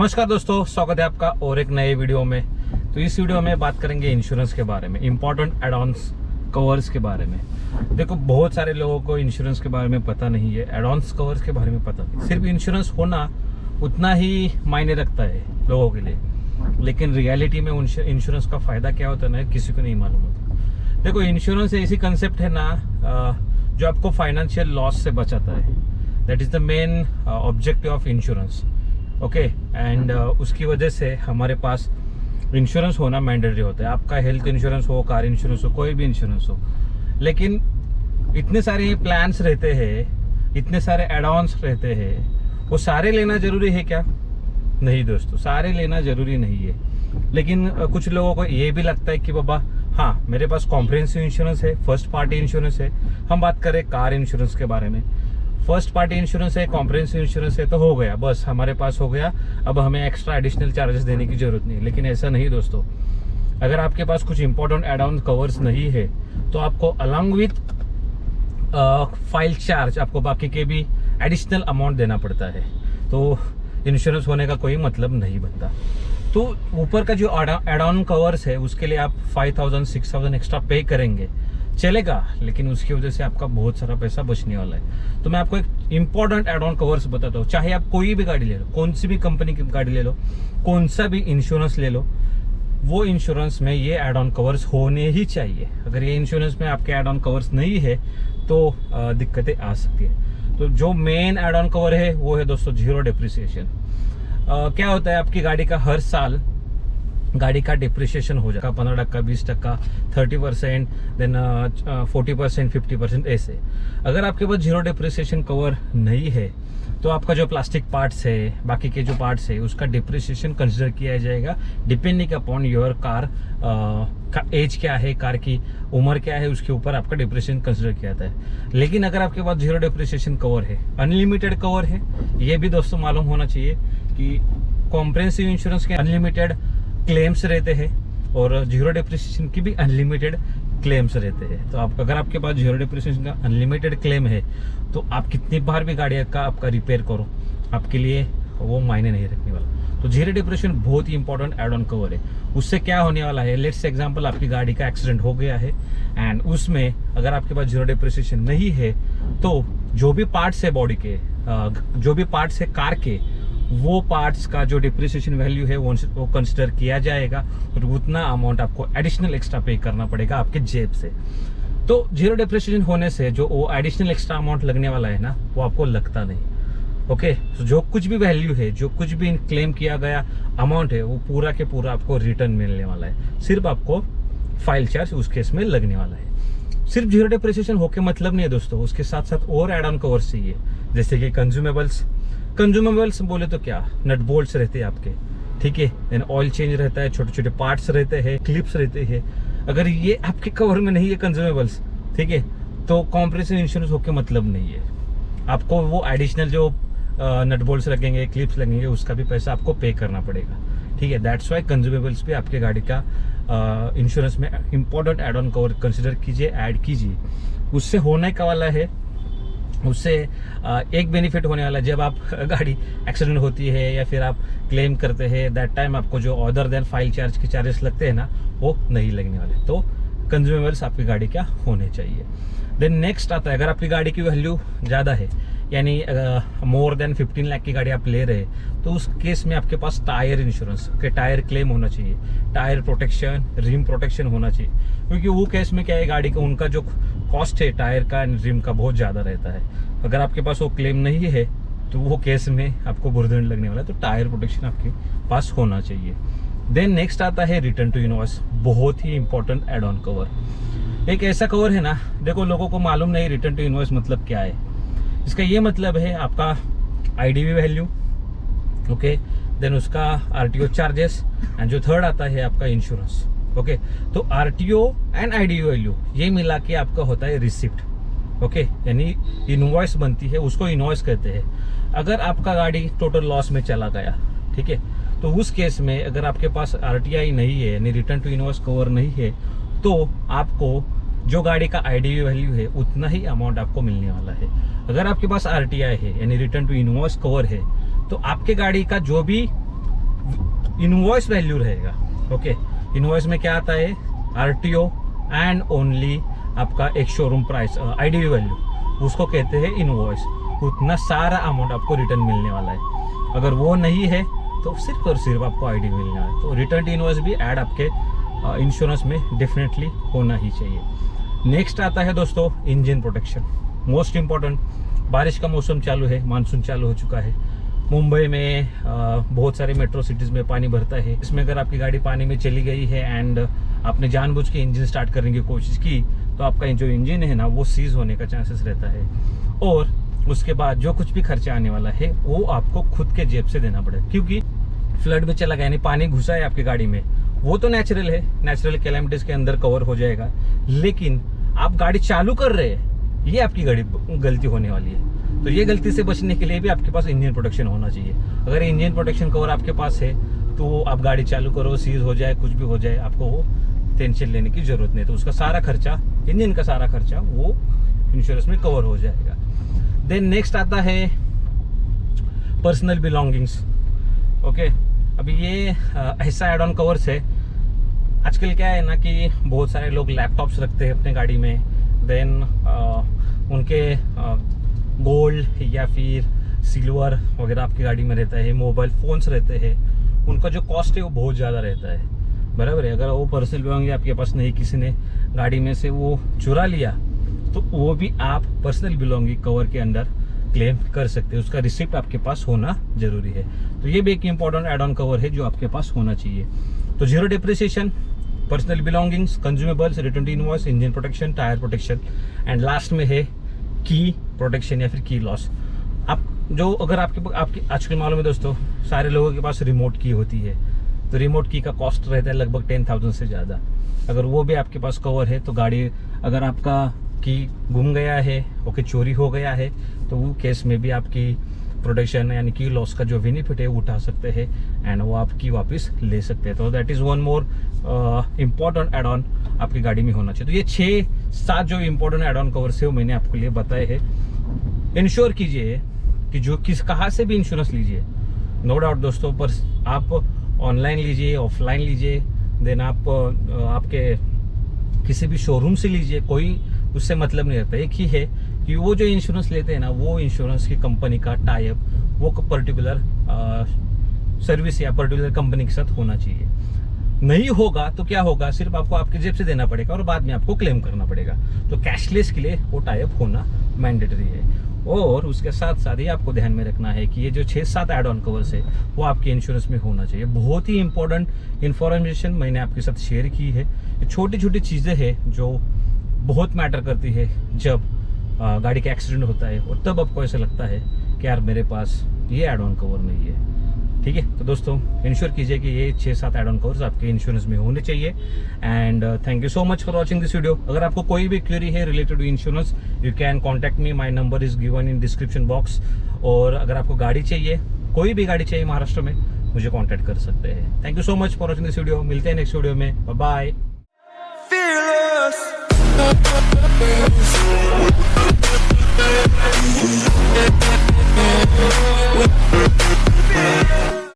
नमस्कार दोस्तों, स्वागत है आपका और एक नए वीडियो में। तो इस वीडियो में बात करेंगे इंश्योरेंस के बारे में, इंपॉर्टेंट एड ऑन्स कवर्स के बारे में। देखो, बहुत सारे लोगों को इंश्योरेंस के बारे में पता नहीं है, एड ऑन्स कवर्स के बारे में पता नहीं। सिर्फ इंश्योरेंस होना उतना ही मायने रखता है लोगों के लिए, लेकिन रियलिटी में इंश्योरेंस का फायदा क्या होता है ना, किसी को नहीं मालूम होता। देखो, इंश्योरेंस ऐसी कंसेप्ट है ना जो आपको फाइनेंशियल लॉस से बचाता है। That is the main objective of insurance. Okay, and उसकी वजह से हमारे पास इंश्योरेंस होना मैंडेटरी होता है। आपका हेल्थ इंश्योरेंस हो, कार इंश्योरेंस हो, कोई भी इंश्योरेंस हो। लेकिन इतने सारे प्लान्स रहते हैं, इतने सारे एड ऑन्स रहते हैं, वो सारे लेना जरूरी है क्या? नहीं दोस्तों, सारे लेना जरूरी नहीं है। लेकिन कुछ लोगों को ये भी लगता है कि बाबा हाँ, मेरे पास कॉम्प्रिहेंसिव इंश्योरेंस है, फर्स्ट पार्टी इंश्योरेंस है। हम बात करें कार इंश्योरेंस के बारे में, फर्स्ट पार्टी इंश्योरेंस है, कॉम्प्रिहेंसिव इंश्योरेंस है, तो हो गया, बस हमारे पास हो गया। अब हमें एक्स्ट्रा एडिशनल चार्जेस देने की जरूरत नहीं। लेकिन ऐसा नहीं दोस्तों, अगर आपके पास कुछ इंपॉर्टेंट एड ऑन कवर्स नहीं है तो आपको अलॉन्ग विथ फाइल चार्ज आपको बाकी के भी एडिशनल अमाउंट देना पड़ता है। तो इंश्योरेंस होने का कोई मतलब नहीं बनता। तो ऊपर का जो एड ऑन कवर्स है उसके लिए आप 5,000 6,000 एक्स्ट्रा पे करेंगे, चलेगा, लेकिन उसकी वजह से आपका बहुत सारा पैसा बचने वाला है। तो मैं आपको एक इंपॉर्टेंट एड ऑन कवर्स बताता हूँ। चाहे आप कोई भी गाड़ी ले लो, कौन सी भी कंपनी की गाड़ी ले लो, कौन सा भी इंश्योरेंस ले लो, वो इंश्योरेंस में ये एड ऑन कवर्स होने ही चाहिए। अगर ये इंश्योरेंस में आपके एड ऑन कवर्स नहीं है तो दिक्कतें आ सकती है। तो जो मेन एड ऑन कवर है वो है दोस्तों जीरो डिप्रिसिएशन। क्या होता है, आपकी गाड़ी का हर साल गाड़ी का डिप्रिसिएशन हो जाएगा 15%, 20%, 30%, देन 40%, 50%, ऐसे। अगर आपके पास जीरो डिप्रिसिएशन कवर नहीं है तो आपका जो प्लास्टिक पार्ट्स है, बाकी के जो पार्ट्स है, उसका डिप्रिसिएशन कंसिडर किया जाएगा डिपेंडिंग अपॉन योर कार का एज क्या है, कार की उम्र क्या है, उसके ऊपर आपका डिप्रिसिएशन कंसिडर किया जाता है। लेकिन अगर आपके पास जीरो डिप्रिसिएशन कवर है, अनलिमिटेड कवर है, ये भी दोस्तों मालूम होना चाहिए कि कॉम्प्रिहेंसिव इंश्योरेंस के अनलिमिटेड क्लेम्स रहते हैं और जीरो डिप्रिसिएशन की भी अनलिमिटेड क्लेम्स रहते हैं। तो आप अगर आपके पास जीरो डिप्रिसिएशन का अनलिमिटेड क्लेम है तो आप कितनी बार भी गाड़ी का आपका रिपेयर करो, आपके लिए वो मायने नहीं रखने वाला। तो जीरो डिप्रिसिएशन बहुत ही इंपॉर्टेंट एड ऑन कवर है। उससे क्या होने वाला है, लेट्स एग्जांपल आपकी गाड़ी का एक्सीडेंट हो गया है एंड उसमें अगर आपके पास जीरो डिप्रिसिएशन नहीं है तो जो भी पार्ट्स है बॉडी के, जो भी पार्ट्स है कार के, वो पार्ट्स का जो डिप्रिसिएशन वैल्यू है वो कंसिडर किया जाएगा और उतना अमाउंट आपको एडिशनल एक्स्ट्रा पे करना पड़ेगा आपके जेब से। तो जीरो डिप्रिसिएशन होने से जो वो एडिशनल एक्स्ट्रा अमाउंट लगने वाला है ना, वो आपको लगता नहीं। ओके, तो जो कुछ भी वैल्यू है, जो कुछ भी क्लेम किया गया अमाउंट है, वो पूरा के पूरा आपको रिटर्न मिलने वाला है। सिर्फ आपको फाइल चार्ज उस केस में लगने वाला है। सिर्फ जीरो डिप्रिसिएशन होके मतलब नहीं है दोस्तों, उसके साथ साथ और एड ऑन कवर्स चाहिए, जैसे कि कंज्यूमेबल्स बोले तो क्या, नट बोल्ट्स रहते हैं आपके, ठीक है, देन ऑयल चेंज रहता है, छोटे छोटे पार्ट्स रहते हैं, क्लिप्स रहते हैं। अगर ये आपके कवर में नहीं है कंज्यूमेबल्स, ठीक है, तो कॉम्प्रिहेंसिव इंश्योरेंस होके मतलब नहीं है। आपको वो एडिशनल जो नट बोल्ट्स लगेंगे, क्लिप्स लगेंगे, उसका भी पैसा आपको पे करना पड़ेगा, ठीक है। दैट्स वाई कंज्यूमेबल्स भी आपके गाड़ी का इंश्योरेंस में important add on cover consider कीजिए, ऐड कीजिए। उससे होने का वाला है, उससे एक बेनिफिट होने वाला है, जब आप गाड़ी एक्सीडेंट होती है या फिर आप क्लेम करते हैं, दैट टाइम आपको जो अदर देन फाइल चार्ज के चार्जेस लगते हैं ना, वो नहीं लगने वाले। तो कंज्यूमेबल्स आपकी गाड़ी क्या होने चाहिए। देन नेक्स्ट आता है, अगर आपकी गाड़ी की वैल्यू ज़्यादा है, यानी मोर देन 15 लाख की गाड़ी आप ले रहे हैं, तो उस केस में आपके पास टायर इंश्योरेंस के टायर क्लेम होना चाहिए, टायर प्रोटेक्शन, रिम प्रोटेक्शन होना चाहिए। क्योंकि वो केस में क्या है, गाड़ी का उनका जो कॉस्ट है टायर का एंड रिम का बहुत ज़्यादा रहता है। अगर आपके पास वो क्लेम नहीं है तो वो केस में आपको भुर्दंड लगने वाला है। तो टायर प्रोटेक्शन आपके पास होना चाहिए। देन नेक्स्ट आता है रिटर्न टू इनवॉइस, बहुत ही इंपॉर्टेंट एड ऑन कवर। एक ऐसा कवर है ना, देखो लोगों को मालूम नहीं रिटर्न टू इनवॉइस मतलब क्या है। इसका ये मतलब है आपका आईडीवी वैल्यू, ओके, देन उसका आरटीओ चार्जेस एंड जो थर्ड आता है आपका इंश्योरेंस। ओके, तो आरटीओ एंड आईडीवी वैल्यू ये मिला के आपका होता है रिसिप्ट। ओके, यानी इनवॉइस बनती है, उसको इनवॉइस कहते हैं। अगर आपका गाड़ी टोटल लॉस में चला गया, ठीक है, तो उस केस में अगर आपके पास आरटीआई नहीं है, यानी रिटर्न टू इनवॉइस कवर नहीं है, तो आपको जो गाड़ी का आईडीवी वैल्यू है उतना ही अमाउंट आपको मिलने वाला है। अगर आपके पास आरटीआई है, यानी रिटर्न टू इनवॉइस कवर है, तो आपके गाड़ी का जो भी इनवॉइस वैल्यू रहेगा। ओके, इनवॉइस में क्या आता है, आरटीओ एंड ओनली आपका एक शोरूम प्राइस आईडीवी वैल्यू, उसको कहते हैं इनवॉइस। उतना सारा अमाउंट आपको रिटर्न मिलने वाला है। अगर वो नहीं है तो सिर्फ और सिर्फ आपको आईडी मिलने वाला है। तो रिटर्न इनवॉइस भी ऐड आपके इंश्योरेंस में डेफिनेटली होना ही चाहिए। नेक्स्ट आता है दोस्तों इंजन प्रोटेक्शन, मोस्ट इम्पॉर्टेंट। बारिश का मौसम चालू है, मानसून चालू हो चुका है। मुंबई में बहुत सारे मेट्रो सिटीज़ में पानी भरता है। इसमें अगर आपकी गाड़ी पानी में चली गई है एंड आपने जानबूझ के इंजन स्टार्ट करने की कोशिश की तो आपका जो इंजन है ना वो सीज होने का चांसेस रहता है। और उसके बाद जो कुछ भी खर्चा आने वाला है वो आपको खुद के जेब से देना पड़ेगा, क्योंकि फ्लड में चला गया यानी पानी घुसा है आपकी गाड़ी में, वो तो नेचुरल है, नेचुरल कैलेमिटीज के अंदर कवर हो जाएगा। लेकिन आप गाड़ी चालू कर रहे हैं, ये आपकी गलती होने वाली है। तो ये गलती से बचने के लिए भी आपके पास इंजन प्रोटेक्शन होना चाहिए। अगर इंजन प्रोटेक्शन कवर आपके पास है तो आप गाड़ी चालू करो, सीज हो जाए, कुछ भी हो जाए, आपको वो टेंशन लेने की जरूरत नहीं। तो उसका सारा खर्चा, इंजन का सारा खर्चा वो इंश्योरेंस में कवर हो जाएगा। देन नेक्स्ट आता है पर्सनल बिलोंगिंग्स। ओके, अभी ये ऐसा एड ऑन कवर्स है। आजकल क्या है ना कि बहुत सारे लोग लैपटॉप्स रखते हैं अपने गाड़ी में, देन उनके गोल्ड या फिर सिल्वर वगैरह आपकी गाड़ी में रहता है, मोबाइल फोन्स रहते हैं, उनका जो कॉस्ट है वो बहुत ज़्यादा रहता है, बराबर है। अगर वो पर्सनल बिलोंगिंग आपके पास नहीं, किसी ने गाड़ी में से वो चुरा लिया तो वो भी आप पर्सनल बिलोंगिंग कवर के अंदर क्लेम कर सकते हैं। उसका रिसिप्ट आपके पास होना जरूरी है। तो ये भी एक इंपॉर्टेंट एड ऑन कवर है जो आपके पास होना चाहिए। तो zero depreciation, personal belongings, consumables, return invoice, engine protection, tyre protection and last में है की प्रोटेक्शन या फिर की लॉस। आप जो अगर आपकी आजकल मालूम है दोस्तों, सारे लोगों के पास रिमोट की होती है, तो रिमोट की का कॉस्ट रहता है लगभग 10,000 से ज़्यादा। अगर वो भी आपके पास कवर है तो गाड़ी, अगर आपका की गुम गया है, ओके, चोरी हो गया है, तो वो केस में भी आपकी प्रोटेक्शन यानी कि लॉस का जो बेनिफिट है वो उठा सकते हैं एंड वो आपकी वापस ले सकते हैं। तो that is one more important add on आपकी गाड़ी में होना चाहिए। तो ये 6-7 जो इम्पोर्टेंट एड ऑन कवर्स है वो मैंने आपके लिए बताए हैं। इंश्योर कीजिए कि जो कहाँ से भी इंश्योरेंस लीजिए, नो डाउट दोस्तों, पर आप ऑनलाइन लीजिए, ऑफलाइन लीजिए, देन आप आपके किसी भी शोरूम से लीजिए, कोई उससे मतलब नहीं रहता। एक ही है कि वो जो इंश्योरेंस लेते हैं ना, वो इंश्योरेंस की कंपनी का टाई अप वो पर्टिकुलर सर्विस या पर्टिकुलर कंपनी के साथ होना चाहिए। नहीं होगा तो क्या होगा, सिर्फ आपको आपके जेब से देना पड़ेगा और बाद में आपको क्लेम करना पड़ेगा। तो कैशलेस के लिए वो टाई अप होना मैंडेटरी है। और उसके साथ साथ ही आपको ध्यान में रखना है कि ये जो 6-7 एड ऑन कवर्स है वो आपके इंश्योरेंस में होना चाहिए। बहुत ही इंपॉर्टेंट इन्फॉर्मेशन मैंने आपके साथ शेयर की है। ये छोटी छोटी चीज़ें हैं जो बहुत मैटर करती है जब गाड़ी का एक्सीडेंट होता है और तब आपको ऐसा लगता है कि यार मेरे पास ये एड ऑन कवर नहीं है। ठीक है, तो दोस्तों इंश्योर कीजिए कि ये 6-7 एड ऑन कवर्स आपके इंश्योरेंस में होने चाहिए। And thank you so much for watching this video. अगर आपको कोई भी क्वेरी है related to insurance, you can contact me, my number is given in description box. और अगर आपको गाड़ी चाहिए, कोई भी गाड़ी चाहिए महाराष्ट्र में, मुझे कॉन्टैक्ट कर सकते हैं। Thank you so much for watching this video. मिलते हैं नेक्स्ट वीडियो में, बाय बाय।